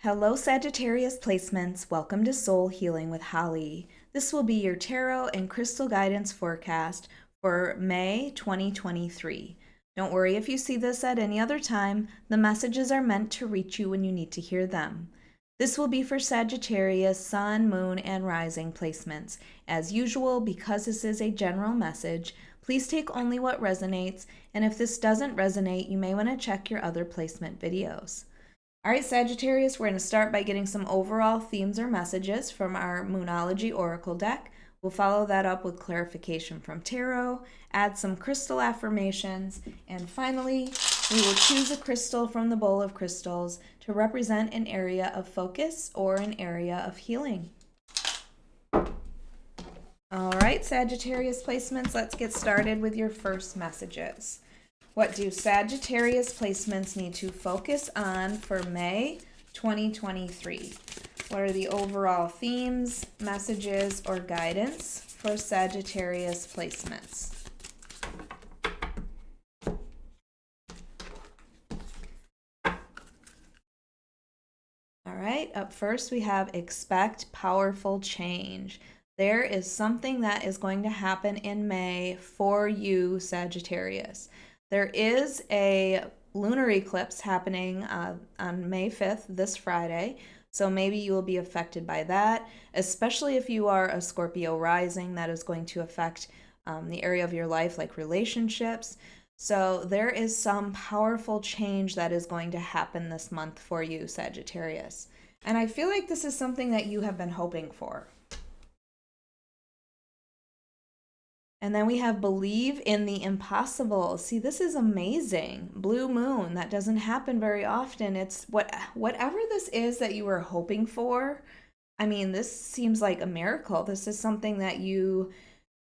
Hello, Sagittarius placements. Welcome to Soul Healing with Holly. This will be your tarot and crystal guidance forecast for May 2023. Don't worry if you see this at any other time. The messages are meant to reach you when you need to hear them. This will be for Sagittarius, Sun, Moon, and Rising placements. As usual, because this is a general message, please take only what resonates, and if this doesn't resonate, you may want to check your other placement videos. All right, Sagittarius, we're going to start by getting some overall themes or messages from our Moonology Oracle deck. We'll follow that up with clarification from tarot, add some crystal affirmations, and finally, we will choose a crystal from the bowl of crystals to represent an area of focus or an area of healing. All right, Sagittarius placements, let's get started with your first messages. What do Sagittarius placements need to focus on for May 2023? What are the overall themes, messages, or guidance for Sagittarius placements? All right, up first we have expect powerful change. There is something that is going to happen in May for you, Sagittarius. There is a lunar eclipse happening on May 5th, this Friday, so maybe you will be affected by that, especially if you are a Scorpio rising. That is going to affect the area of your life like relationships. So there is some powerful change that is going to happen this month for you, Sagittarius. And I feel like this is something that you have been hoping for. And then we have believe in the impossible. See, this is amazing. Blue moon, that doesn't happen very often. It's whatever this is that you were hoping for. I mean, this seems like a miracle. This is something that you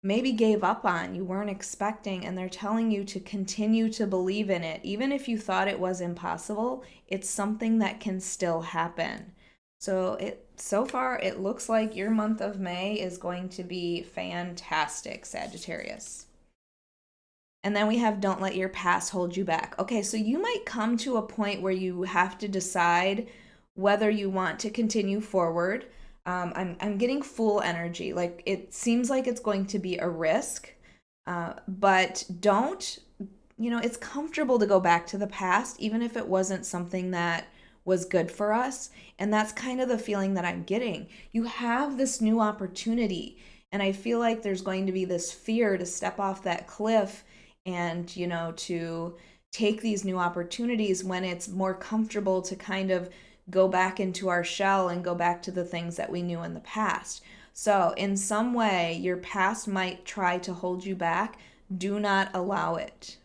maybe gave up on, you weren't expecting, and they're telling you to continue to believe in it. Even if you thought it was impossible, it's something that can still happen. So far, it looks like your month of May is going to be fantastic, Sagittarius. And then we have don't let your past hold you back. Okay, so you might come to a point where you have to decide whether you want to continue forward. I'm getting Fool energy. Like, it seems like it's going to be a risk, but don't, it's comfortable to go back to the past, even if it wasn't something that was good for us. And that's kind of the feeling that I'm getting. You have this new opportunity, and I feel like there's going to be this fear to step off that cliff and, to take these new opportunities when it's more comfortable to kind of go back into our shell and go back to the things that we knew in the past. So in some way, your past might try to hold you back. Do not allow it.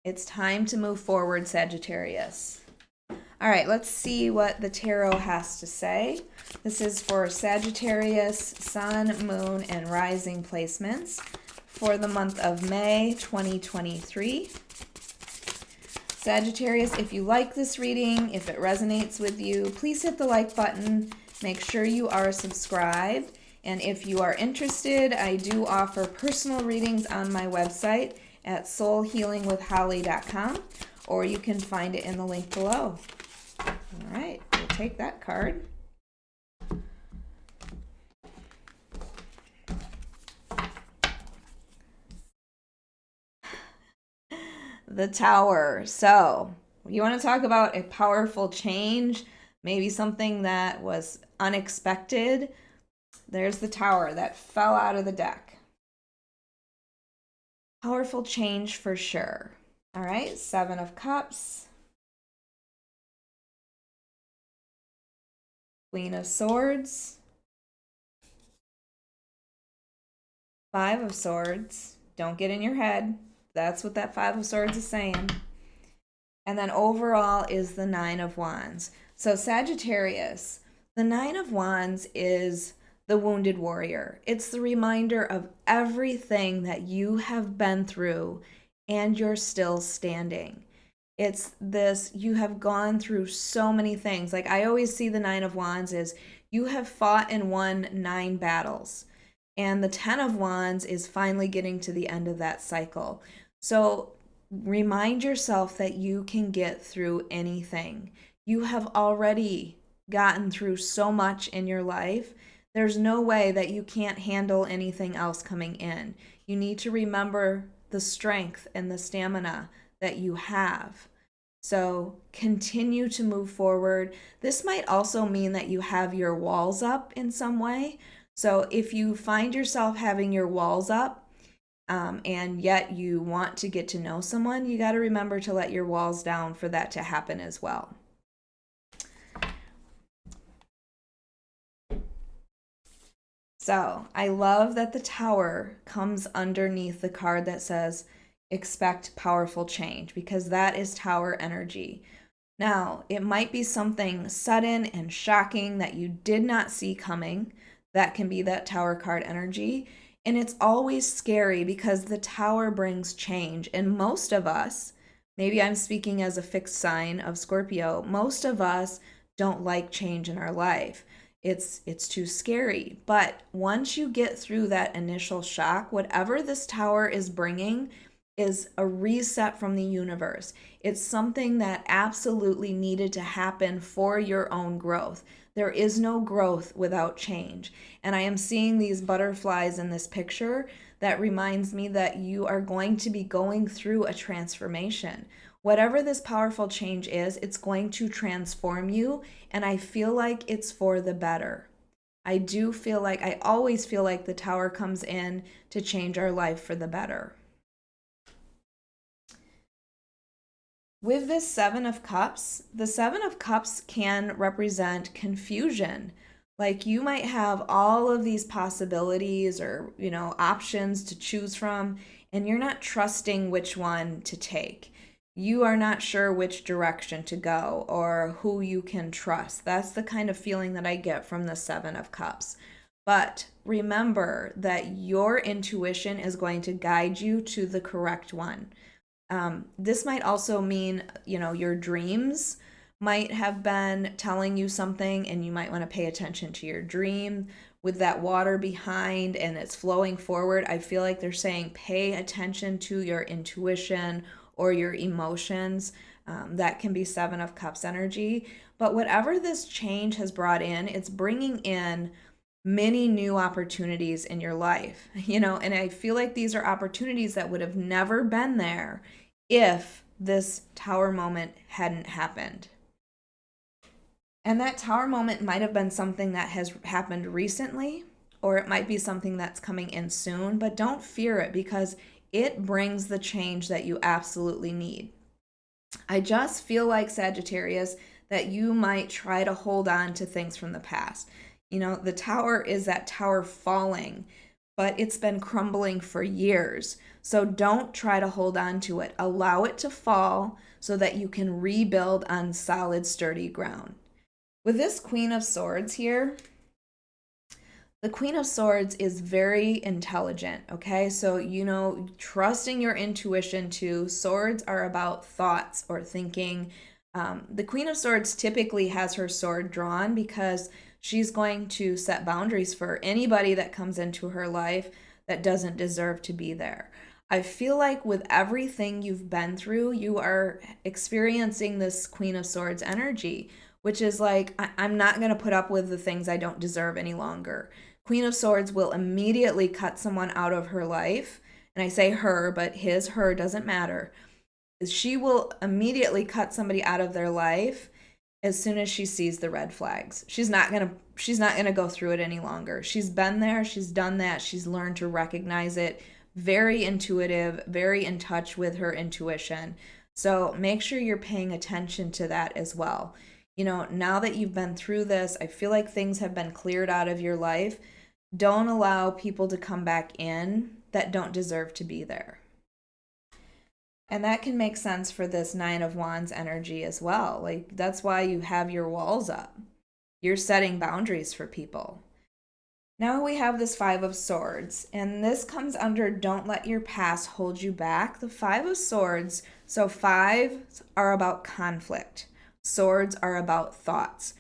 It's time to move forward, Sagittarius. All right, let's see what the tarot has to say. This is for Sagittarius, Sun, Moon, and Rising placements for the month of May 2023. Sagittarius, if you like this reading, if it resonates with you, please hit the like button. Make sure you are subscribed. And if you are interested, I do offer personal readings on my website at soulhealingwithholly.com, or you can find it in the link below. All right, we'll take that card. The Tower. So, you want to talk about a powerful change, maybe something that was unexpected. There's the Tower that fell out of the deck. Powerful change for sure. All right, 7 of Cups. Queen of Swords. 5 of Swords. Don't get in your head. That's what that 5 of Swords is saying. And then overall is the 9 of Wands. So Sagittarius, the 9 of Wands is the wounded warrior. It's the reminder of everything that you have been through and you're still standing. It's this, you have gone through so many things. Like, I always see the 9 of Wands as you have fought and won 9 battles. And the 10 of Wands is finally getting to the end of that cycle. So Remind yourself that you can get through anything. You have already gotten through so much in your life. There's no way that you can't handle anything else coming in. You need to remember the strength and the stamina that you have. So continue to move forward. This might also mean that you have your walls up in some way. So if you find yourself having your walls up, and yet you want to get to know someone, you got to remember to let your walls down for that to happen as well. So I love that the Tower comes underneath the card that says, expect powerful change, because that is Tower energy. Now, it might be something sudden and shocking that you did not see coming. That can be that Tower card energy. And it's always scary because the Tower brings change. And most of us, maybe I'm speaking as a fixed sign of Scorpio, most of us don't like change in our life. It's too scary. But once you get through that initial shock, whatever this Tower is bringing is a reset from the universe. It's something that absolutely needed to happen for your own growth. There is no growth without change. And I am seeing these butterflies in this picture that reminds me that you are going to be going through a transformation. Whatever this powerful change is, it's going to transform you, and I feel like it's for the better. I always feel like the Tower comes in to change our life for the better. With this Seven of Cups, the Seven of Cups can represent confusion. Like you might have all of these possibilities or, options to choose from, and you're not trusting which one to take. You are not sure which direction to go or who you can trust. That's the kind of feeling that I get from the Seven of Cups. But remember that your intuition is going to guide you to the correct one. This might also mean, your dreams might have been telling you something, and you might want to pay attention to your dream. With that water behind and it's flowing forward, I feel like they're saying pay attention to your intuition or your emotions. That can be Seven of Cups energy. But whatever this change has brought in, it's bringing in many new opportunities in your life, and I feel like these are opportunities that would have never been there if this Tower moment hadn't happened. And that Tower moment might have been something that has happened recently, or it might be something that's coming in soon, but don't fear it because it brings the change that you absolutely need. I just feel like, Sagittarius, that you might try to hold on to things from the past. The Tower is that tower falling, but it's been crumbling for years. So don't try to hold on to it. Allow it to fall so that you can rebuild on solid, sturdy ground. With this Queen of Swords here, the Queen of Swords is very intelligent, okay? So, trusting your intuition too. Swords are about thoughts or thinking. The Queen of Swords typically has her sword drawn because she's going to set boundaries for anybody that comes into her life that doesn't deserve to be there. I feel like with everything you've been through, you are experiencing this Queen of Swords energy, which is like, I'm not going to put up with the things I don't deserve any longer. Queen of Swords will immediately cut someone out of her life. And I say her, but her doesn't matter. She will immediately cut somebody out of their life as soon as she sees the red flags. She's not gonna go through it any longer. She's been there, she's done that, she's learned to recognize it. Very intuitive, very in touch with her intuition. So make sure you're paying attention to that as well. Now that you've been through this, I feel like things have been cleared out of your life. Don't allow people to come back in that don't deserve to be there. And that can make sense for this Nine of Wands energy as well. Like, that's why you have your walls up. You're setting boundaries for people. Now we have this Five of Swords, and this comes under don't let your past hold you back. The Five of Swords, so fives are about conflict. Swords are about thoughts.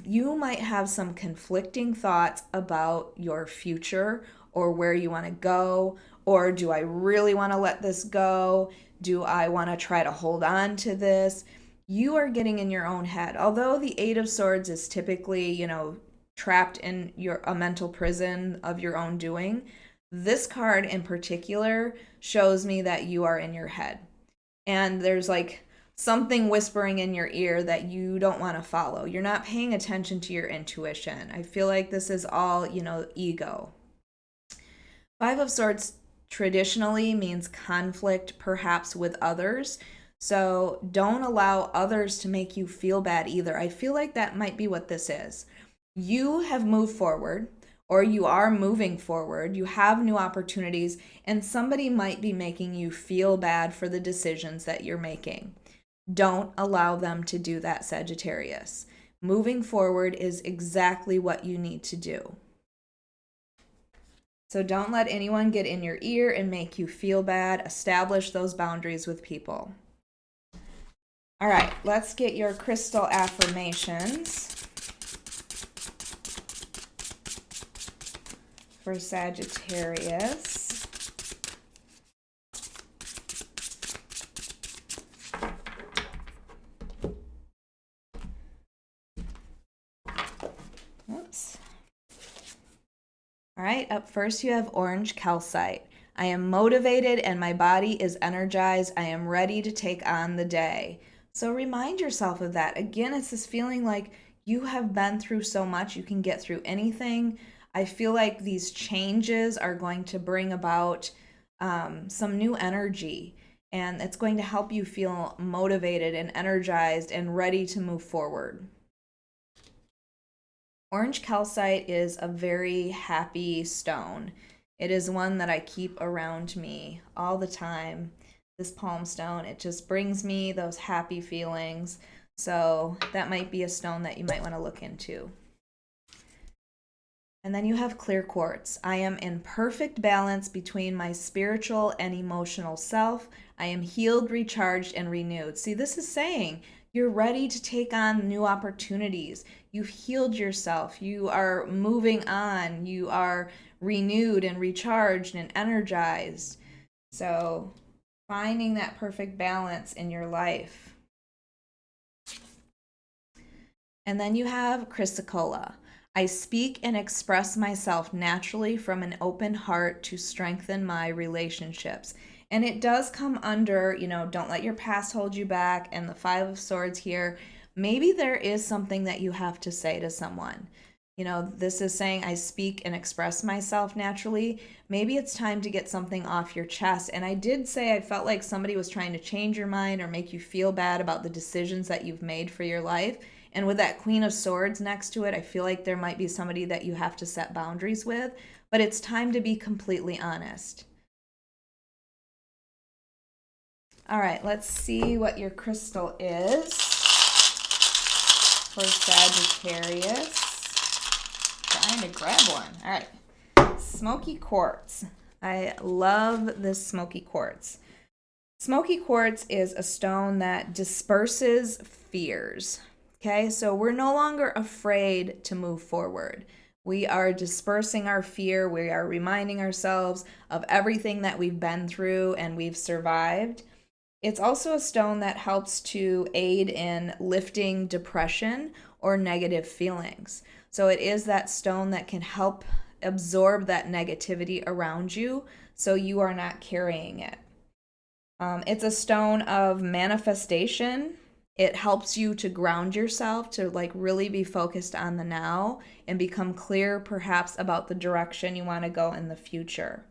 You might have some conflicting thoughts about your future or where you want to go Or do I really want to let this go? Do I want to try to hold on to this? You are getting in your own head. Although the Eight of Swords is typically, trapped in a mental prison of your own doing, this card in particular shows me that you are in your head. And there's like something whispering in your ear that you don't want to follow. You're not paying attention to your intuition. I feel like this is all, ego. Five of Swords traditionally means conflict, perhaps with others. So don't allow others to make you feel bad either. I feel like that might be what this is. You have moved forward, or you are moving forward. You have new opportunities, and somebody might be making you feel bad for the decisions that you're making. Don't allow them to do that, Sagittarius. Moving forward is exactly what you need to do. So don't let anyone get in your ear and make you feel bad. Establish those boundaries with people. All right, let's get your crystal affirmations for Sagittarius. Oops. All right, up first you have orange calcite. I am motivated and my body is energized. I am ready to take on the day. So remind yourself of that. Again, it's this feeling like you have been through so much, you can get through anything. I feel like these changes are going to bring about some new energy, and it's going to help you feel motivated and energized and ready to move forward. Orange calcite is a very happy stone. It is one that I keep around me all the time. This palm stone, it just brings me those happy feelings. So that might be a stone that you might want to look into. And then you have clear quartz. I am in perfect balance between my spiritual and emotional self. I am healed, recharged, and renewed. See, this is saying you're ready to take on new opportunities. You've healed yourself. You are moving on. You are renewed and recharged and energized. So finding that perfect balance in your life. And then you have chrysocolla. I speak and express myself naturally from an open heart to strengthen my relationships. And it does come under, don't let your past hold you back. And the Five of Swords here, maybe there is something that you have to say to someone. This is saying I speak and express myself naturally. Maybe it's time to get something off your chest. And I did say I felt like somebody was trying to change your mind or make you feel bad about the decisions that you've made for your life. And with that Queen of Swords next to it, I feel like there might be somebody that you have to set boundaries with. But it's time to be completely honest. All right, let's see what your crystal is for Sagittarius. Trying to grab one. All right. Smoky quartz. I love this smoky quartz. Smoky quartz is a stone that disperses fears. Okay, so we're no longer afraid to move forward. We are dispersing our fear. We are reminding ourselves of everything that we've been through and we've survived. It's also a stone that helps to aid in lifting depression or negative feelings. So it is that stone that can help absorb that negativity around you so you are not carrying it. It's a stone of manifestation. It helps you to ground yourself, to really be focused on the now and become clear perhaps about the direction you want to go in the future.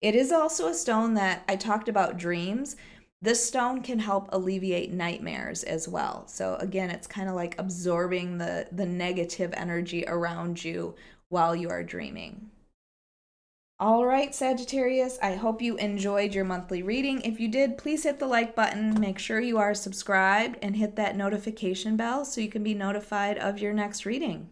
It is also a stone that I talked about dreams. This stone can help alleviate nightmares as well. So again, it's kind of like absorbing the negative energy around you while you are dreaming. All right, Sagittarius, I hope you enjoyed your monthly reading. If you did, please hit the like button. Make sure you are subscribed and hit that notification bell so you can be notified of your next reading.